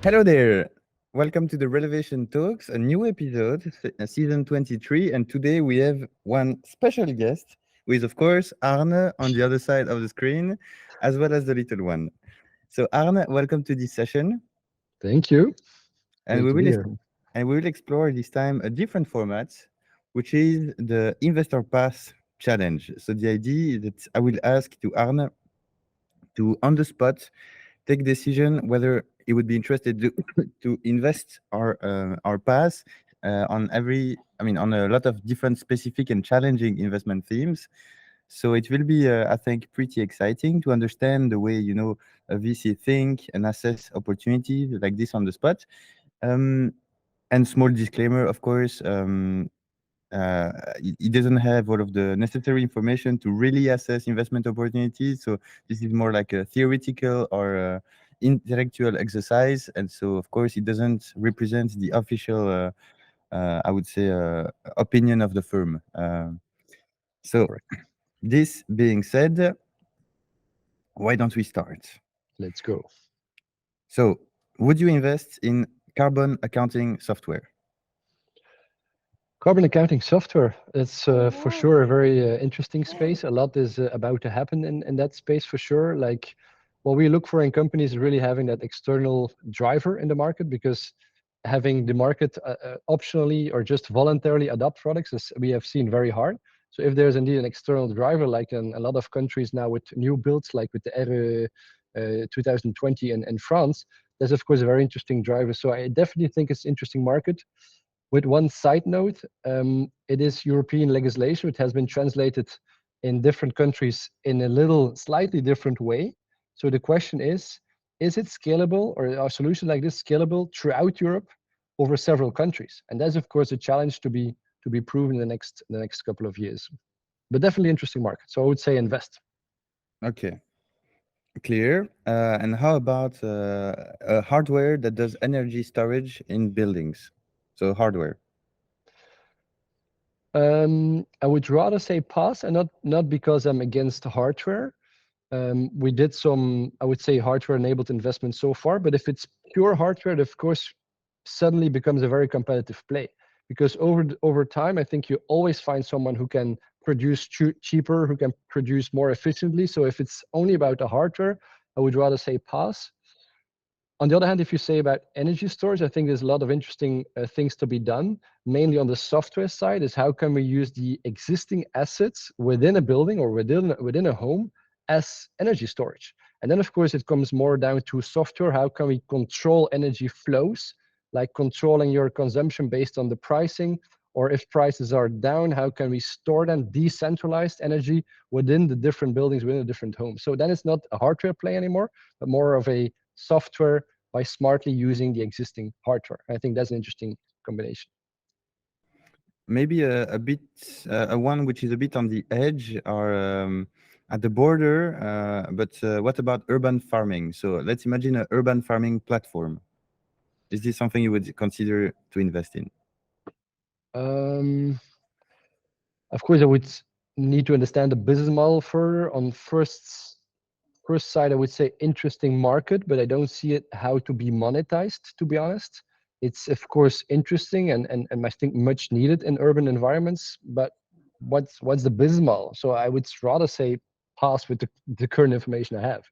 Hello there. Welcome to the Relevation Talks, a new episode, season 23. And today we have one special guest, who is, of course, Arne on the other side of the screen, as well as the little one. So, Arne, welcome to this session. Thank you. And Great we to be will here. and we will explore this time a different format, which is the Investor Pass Challenge. So the idea is that I will ask to Arne to, on the spot, take decision whether he would be interested to invest our pass on on a lot of different specific and challenging investment themes. So it will be, I think, pretty exciting to understand the way a VC think and assess opportunities like this on the spot. And small disclaimer, of course. He doesn't have all of the necessary information to really assess investment opportunities. So this is more like a theoretical or intellectual exercise. And so, of course, it doesn't represent the official, I would say, opinion of the firm. So Correct. this being said, why don't we start? Let's go. So would you invest in carbon accounting software? Carbon accounting software, it's for sure a very interesting space. A lot is about to happen in that space for sure. Like what we look for in companies is really having that external driver in the market, because having the market optionally or just voluntarily adopt products is, we have seen, very hard. So if there's indeed an external driver, like in a lot of countries now with new builds, like with the 2020 in France, that's of course a very interesting driver. So I definitely think it's an interesting market. With one side note, it is European legislation. It has been translated in different countries in a little slightly different way. So the question is it scalable, or are solutions like this scalable throughout Europe over several countries? And that's of course a challenge to be proven in the next couple of years. But definitely interesting market. So I would say invest. Okay. Clear. And how about hardware that does energy storage in buildings? So hardware. I would rather say pass, and not because I'm against hardware. We did some, I would say, hardware-enabled investments so far, but if it's pure hardware, it of course suddenly becomes a very competitive play. Because over time, I think you always find someone who can produce cheaper, who can produce more efficiently. So if it's only about the hardware, I would rather say pass. On the other hand, if you say about energy storage, I think there's a lot of interesting things to be done, mainly on the software side, is how can we use the existing assets within a building or within a home as energy storage. And then, of course, it comes more down to software. How can we control energy flows, like controlling your consumption based on the pricing, or if prices are down, how can we store then decentralized energy within the different buildings, within the different homes? So then it's not a hardware play anymore, but more of a software by smartly using the existing hardware. I think that's an interesting combination. Maybe a bit, one which is a bit on the edge or at the border, but what about urban farming? So let's imagine an urban farming platform. Is this something you would consider to invest in? Of course, I would need to understand the business model further. On first side, I would say interesting market, but I don't see it how to be monetized, to be honest. It's of course interesting and I think much needed in urban environments, but what's the business model? So I would rather say pass with the current information I have.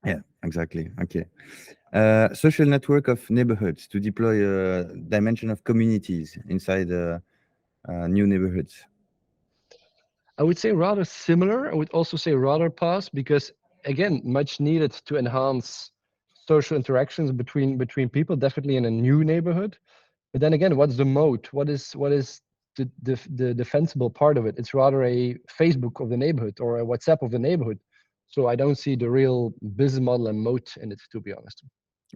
Yeah, exactly. Okay. Social network of neighborhoods to deploy a dimension of communities inside new neighborhoods. I would say rather similar. I would also say rather pass, because again, much needed to enhance social interactions between people, definitely in a new neighborhood. But then again, what's the moat? What is the defensible part of it? It's rather a Facebook of the neighborhood or a WhatsApp of the neighborhood. So I don't see the real business model and moat in it, to be honest.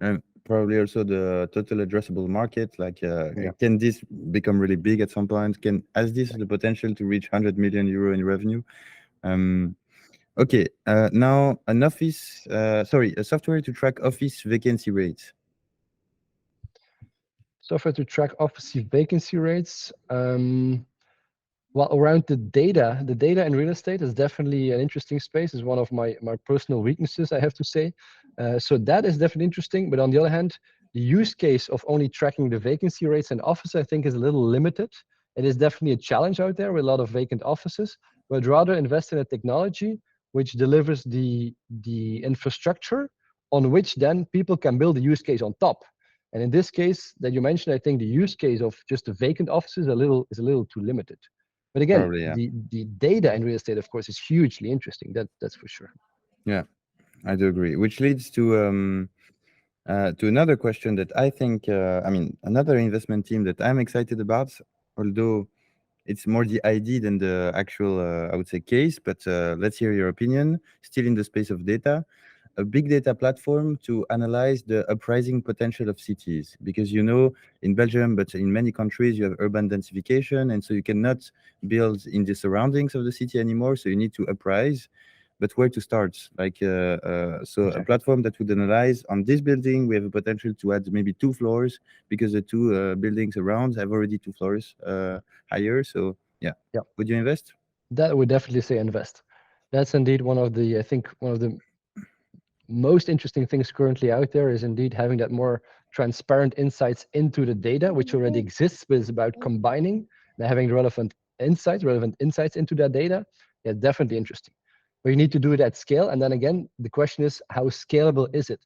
And probably also the total addressable market. Like, Yeah. can this become really big at some point? Has this the potential to reach 100 million euro in revenue? Okay, now a software to track office vacancy rates. Software to track office vacancy rates. Well, around the data in real estate is definitely an interesting space. It's one of my personal weaknesses, I have to say. So that is definitely interesting. But on the other hand, use case of only tracking the vacancy rates in offices, I think, is a little limited. It is definitely a challenge out there with a lot of vacant offices, but rather invest in a technology which delivers the infrastructure on which then people can build a use case on top. And in this case that you mentioned, I think the use case of just the vacant offices is a little too limited. But again, Probably, yeah. the data in real estate, of course, is hugely interesting. That's for sure. Yeah, I do agree. Which leads to another question that I think, another investment team that I'm excited about, although it's more the idea than the actual, I would say, case. But let's hear your opinion. Still in the space of data, a big data platform to analyze the uprising potential of cities, because in Belgium, but in many countries, you have urban densification, and so you cannot build in the surroundings of the city anymore. So you need to uprise. But where to start? So a platform that would analyze on this building, we have a potential to add maybe 2 floors because the 2 buildings around have already 2 floors higher. So yeah, would you invest? That would definitely say invest. That's indeed one of the most interesting things currently out there is indeed having that more transparent insights into the data, which already exists, but it's about combining and having relevant insights into that data. Yeah, definitely interesting. But you need to do it at scale. And then again, the question is, how scalable is it?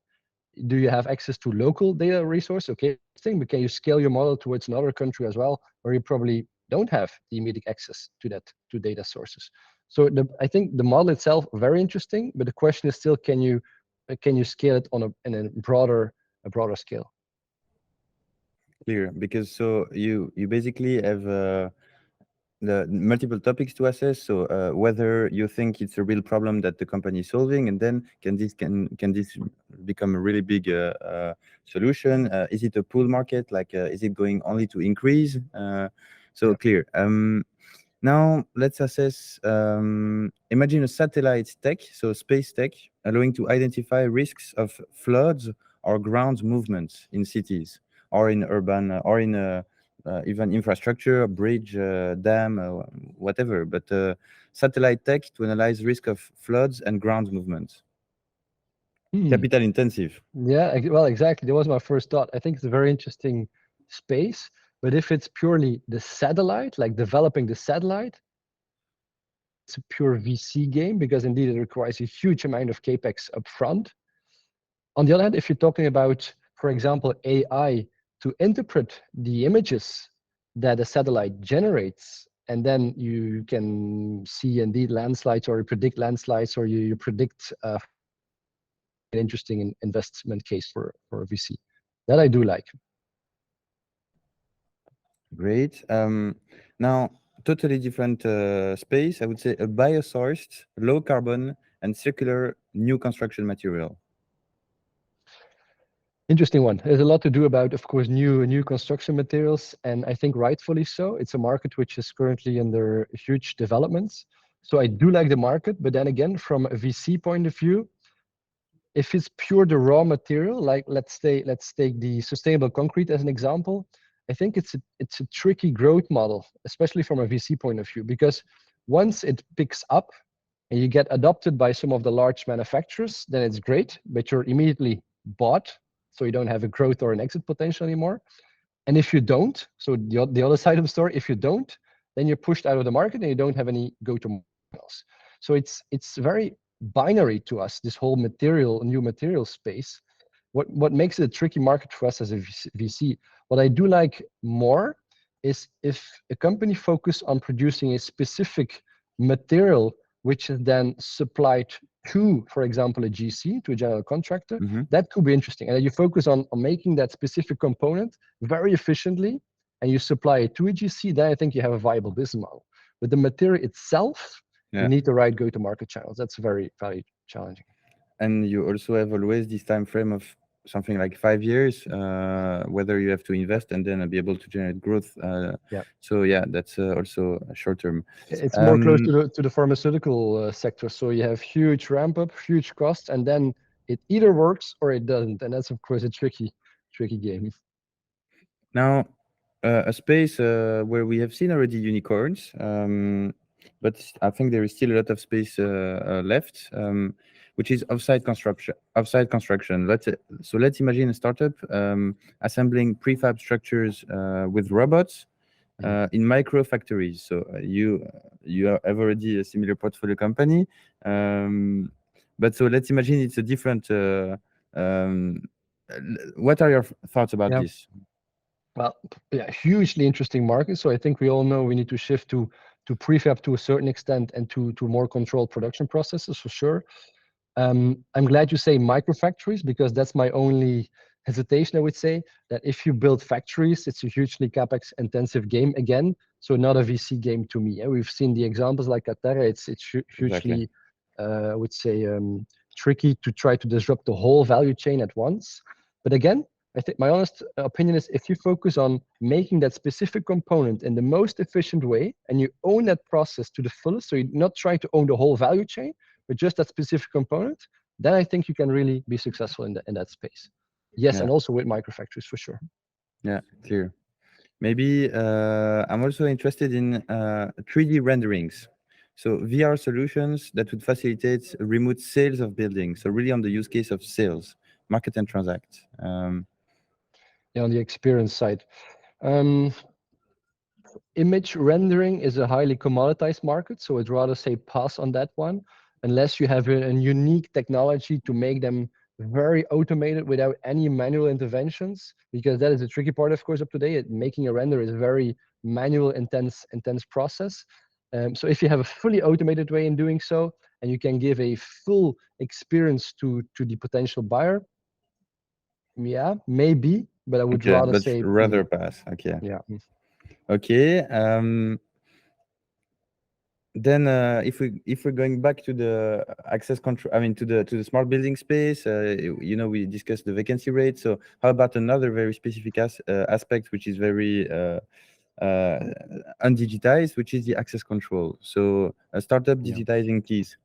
Do you have access to local data resource? Okay, but can you scale your model towards another country as well, where you probably don't have the immediate access to data sources? So I think the model itself very interesting, but the question is still, can you scale it in a broader scale? Clear, because so you basically have the multiple topics to assess. So whether you think it's a real problem that the company is solving, and then can this become a really big solution? Is it a pull market? Is it going only to increase? Clear. Now let's assess. Imagine a satellite tech, so space tech, allowing to identify risks of floods or ground movements in cities or in urban or in even infrastructure, bridge, dam, whatever. But satellite tech to analyze risk of floods and ground movements. Capital intensive. Yeah, well, exactly. That was my first thought. I think it's a very interesting space. But if it's purely the satellite, like developing the satellite, it's a pure VC game because indeed it requires a huge amount of capex upfront. On the other hand, if you're talking about, for example, AI to interpret the images that a satellite generates, and then you can see indeed landslides, or you predict landslides, or you predict an interesting investment case for a VC. That I do like. Great. Now, totally different space. I would say a biosourced, low carbon, and circular new construction material. Interesting one. There's a lot to do about, of course, new construction materials, and I think rightfully so. It's a market which is currently under huge developments. So I do like the market, but then again, from a VC point of view, if it's pure the raw material, like let's take the sustainable concrete as an example, I think it's a tricky growth model, especially from a VC point of view, because once it picks up and you get adopted by some of the large manufacturers, then it's great, but you're immediately bought, so you don't have a growth or an exit potential anymore. And if you don't, so the other side of the story, if you don't, then you're pushed out of the market and you don't have any go-to-market. So it's very binary to us, this whole new material space. What makes it a tricky market for us as a VC? What I do like more is if a company focus on producing a specific material which is then supplied to, for example, a GC, to a general contractor, that could be interesting. And you focus on making that specific component very efficiently, and you supply it to a GC, then I think you have a viable business model. But the material itself, you need the right go-to-market channels. That's very, very challenging. And you also have always this time frame of something like 5 years, whether you have to invest and then be able to generate growth. So yeah, that's also short term. It's more close to the pharmaceutical sector. So you have huge ramp up, huge costs, and then it either works or it doesn't. And that's of course a tricky game. Now, a space where we have seen already unicorns, but I think there is still a lot of space left. which is offsite construction. Offsite construction. Let's imagine a startup assembling prefab structures with robots in micro factories. So you have already a similar portfolio company, but so let's imagine it's a different. What are your thoughts about Yeah. this? Well, yeah, hugely interesting market. So I think we all know we need to shift to prefab to a certain extent and to more controlled production processes for sure. I'm glad you say microfactories because that's my only hesitation. I would say that if you build factories, it's a hugely capex intensive game again. So not a VC game to me. We've seen the examples like Atera. It's Exactly. hugely, I would say, tricky to try to disrupt the whole value chain at once. But again, I think my honest opinion is if you focus on making that specific component in the most efficient way and you own that process to the fullest, so you're not trying to own the whole value chain, but just that specific component, then I think you can really be successful in that space. Yes, Yeah. and also with microfactories for sure. Yeah, clear. Maybe I'm also interested in 3D renderings. So VR solutions that would facilitate remote sales of buildings. So really on the use case of sales, market and transact. Yeah, on the experience side. Image rendering is a highly commoditized market, so I'd rather say pass on that one, unless you have a unique technology to make them very automated without any manual interventions, because that is the tricky part, of course, of today. Making a render is a very manual, intense process. So if you have a fully automated way in doing so, and you can give a full experience to the potential buyer, yeah, maybe, but I would Okay, rather but say, rather pass. Okay. yeah. Okay. Then if we're going back to the access control, I mean to the smart building space, we discussed the vacancy rate. So how about another very specific aspect, which is very undigitized, which is the access control. So a startup Yeah. digitizing keys.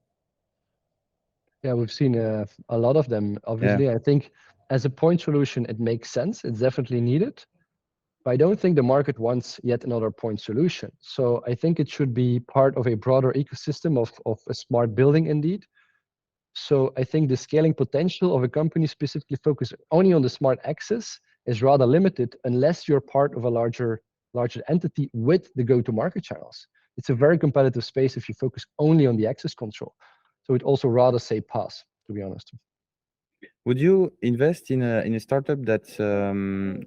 Yeah, we've seen a lot of them. Obviously, I think as a point solution, it makes sense. It's definitely needed. But I don't think the market wants yet another point solution. So I think it should be part of a broader ecosystem of a smart building indeed. So I think the scaling potential of a company specifically focused only on the smart access is rather limited unless you're part of a larger entity with the go-to-market channels. It's a very competitive space if you focus only on the access control. So it also rather say pass, to be honest. Would you invest in a startup that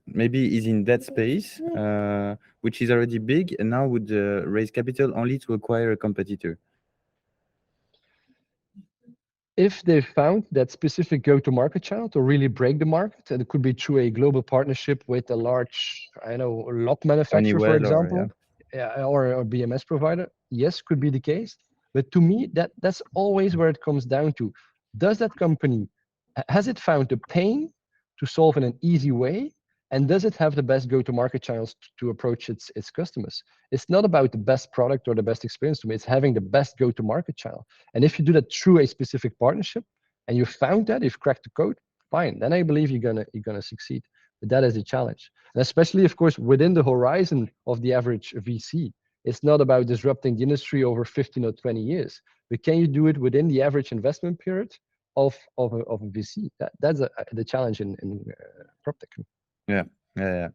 maybe is in that space, which is already big, and now would raise capital only to acquire a competitor? If they found that specific go-to-market channel to really break the market, and it could be through a global partnership with a large, I know, lock manufacturer, for Honeywell or yeah. example, or a BMS provider, yes, could be the case. But to me, that's always where it comes down to. Does that company, has it found the pain to solve in an easy way? And does it have the best go-to-market channels to approach its customers? It's not about the best product or the best experience to me. It's having the best go-to-market channel. And if you do that through a specific partnership, and you found that, you've cracked the code, fine. Then I believe you're gonna succeed. But that is the challenge, and especially, of course, within the horizon of the average VC. It's not about disrupting the industry over 15 or 20 years, but can you do it within the average investment period of a VC? That's the challenge in PropTech. Yeah.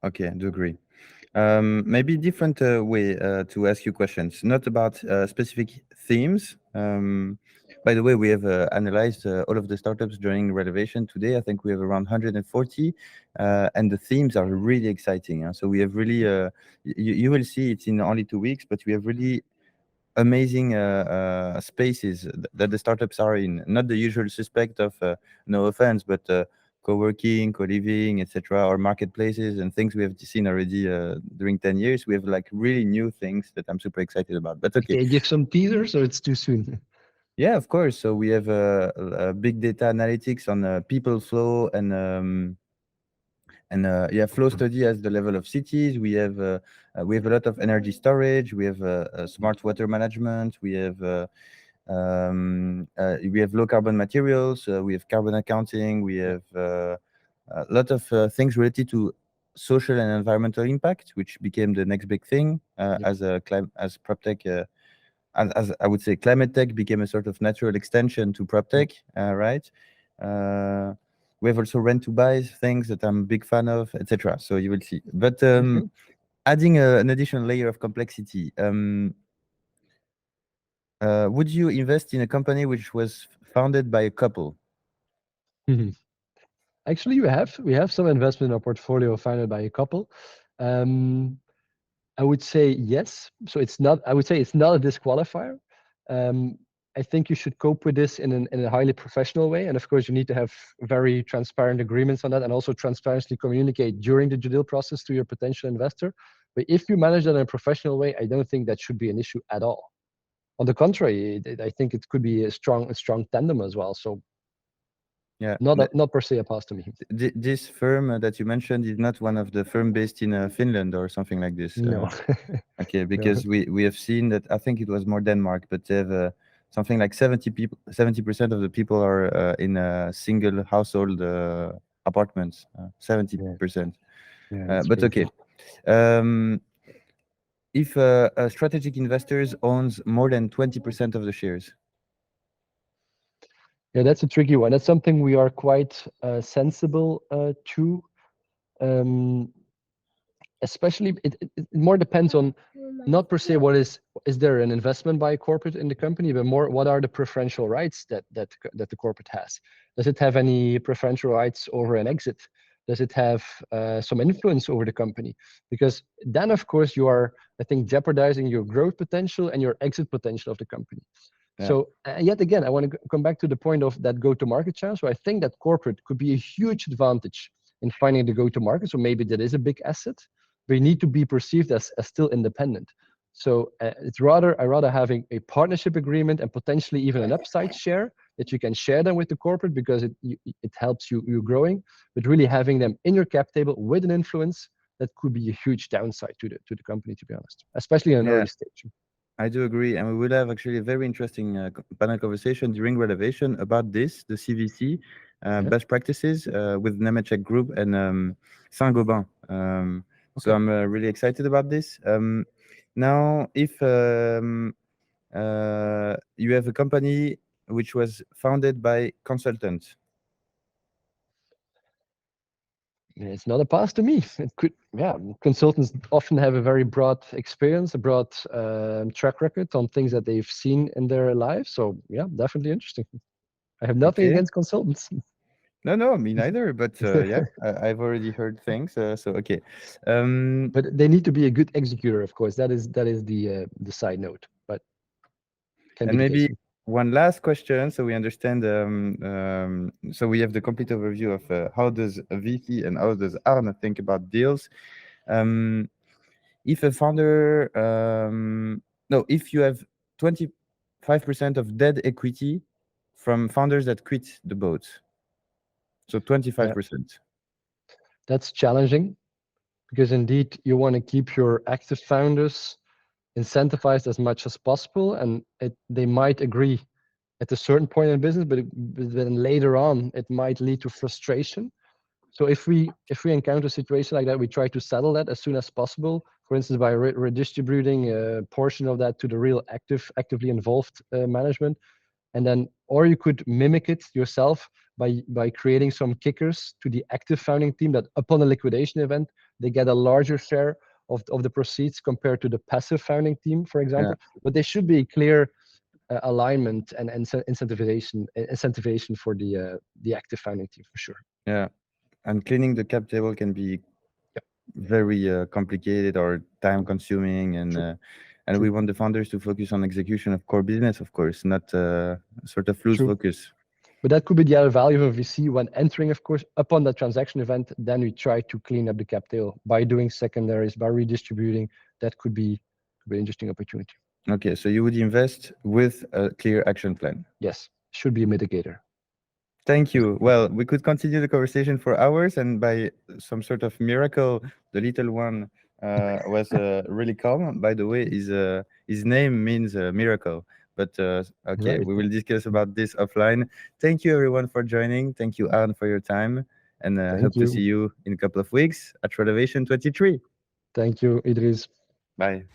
Okay, I do agree. Maybe different way to ask you questions, not about specific themes. By the way, we have analyzed all of the startups joining Relevation today. I think we have around 140, and the themes are really exciting. So we have really, you will see it in only 2 weeks, but we have really amazing spaces that the startups are in. Not the usual suspect of, no offense, but co-working, co-living, etc., or marketplaces and things we have seen already during 10 years. We have like really new things that I'm super excited about. But okay. Can you give some teasers, or it's too soon? Yeah, of course. So we have big data analytics on people flow and flow study as the level of cities. We have a lot of energy storage. We have smart water management. We have low carbon materials. We have carbon accounting. We have a lot of things related to social and environmental impact, which became the next big thing as PropTech as I would say, climate tech became a sort of natural extension to PropTech, right? We have also rent to buy things that I'm a big fan of, etc. So you will see. But adding an additional layer of complexity, would you invest in a company which was founded by a couple? Actually, we have some investment in our portfolio funded by a couple. I would say yes. So it's not. I would say it's not a disqualifier. I think you should cope with this in a highly professional way, and of course, you need to have very transparent agreements on that, and also transparently communicate during the due diligence process to your potential investor. But if you manage that in a professional way, I don't think that should be an issue at all. On the contrary, I think it could be a strong tandem as well. So Yeah, not per se a pass to me. this firm that you mentioned is not one of the firm based in Finland or something like this. No. Okay, because we have seen that. I think it was more Denmark, but they have something like 70% of the people are in a single household apartments. 70%. But crazy. okay. If a strategic investors owns more than 20% of the shares. Yeah, that's a tricky one. That's something we are quite sensible to. Especially, it more depends on not per se what is there an investment by a corporate in the company, but more what are the preferential rights that the corporate has. Does it have any preferential rights over an exit? Does it have some influence over the company? Because then, of course, you are, I think, jeopardizing your growth potential and your exit potential of the company. Yeah. So yet again, I want to come back to the point of that go-to-market channel. So I think that corporate could be a huge advantage in finding the go-to-market. So maybe that is a big asset, but you need to be perceived as still independent. So it's I rather having a partnership agreement and potentially even an upside share that you can share them with the corporate because it helps you growing, but really having them in your cap table with an influence that could be a huge downside to the company, to be honest, especially in an early stage. I do agree, and we will have actually a very interesting panel conversation during Relevation about this, the CVC best practices with Nemetschek Group and Saint-Gobain. So I'm really excited about this. Now, if you have a company which was founded by consultants. It's not a pass to me. It could, consultants often have a very broad experience, a broad track record on things that they've seen in their lives. So yeah, definitely interesting. I have nothing against consultants. No, me neither. But yeah, I've already heard things. So okay. But they need to be a good executor, of course. That is the side note. But can and be maybe one last question, so we understand. So we have the complete overview of how does a VC and how does Arne think about deals. If a founder, no, if you have 25% of dead equity from founders that quit the boat, so 25%. That's challenging because indeed you want to keep your active founders incentivized as much as possible, and they might agree at a certain point in business, but then later on it might lead to frustration. So if we encounter a situation like that, we try to settle that as soon as possible. For instance, by redistributing a portion of that to the real actively involved management, and then, or you could mimic it yourself by creating some kickers to the active founding team that upon a liquidation event they get a larger share of the proceeds compared to the passive founding team, for example. But there should be clear alignment and incentivization for the active founding team for sure. Yeah, and cleaning the cap table can be very complicated or time consuming, and we want the founders to focus on execution of core business, of course, not sort of lose focus. But that could be the other value of VC when entering, of course, upon that transaction event. Then we try to clean up the cap table by doing secondaries, by redistributing. That could be an interesting opportunity. Okay, so you would invest with a clear action plan. Yes, should be a mitigator. Thank you. Well, we could continue the conversation for hours, and by some sort of miracle, the little one was really calm. By the way, his name means miracle. But okay, we will discuss about this offline. Thank you, everyone, for joining. Thank you, Arne, for your time. And I hope to see you in a couple of weeks at Relevation 23. Thank you, Idris. Bye.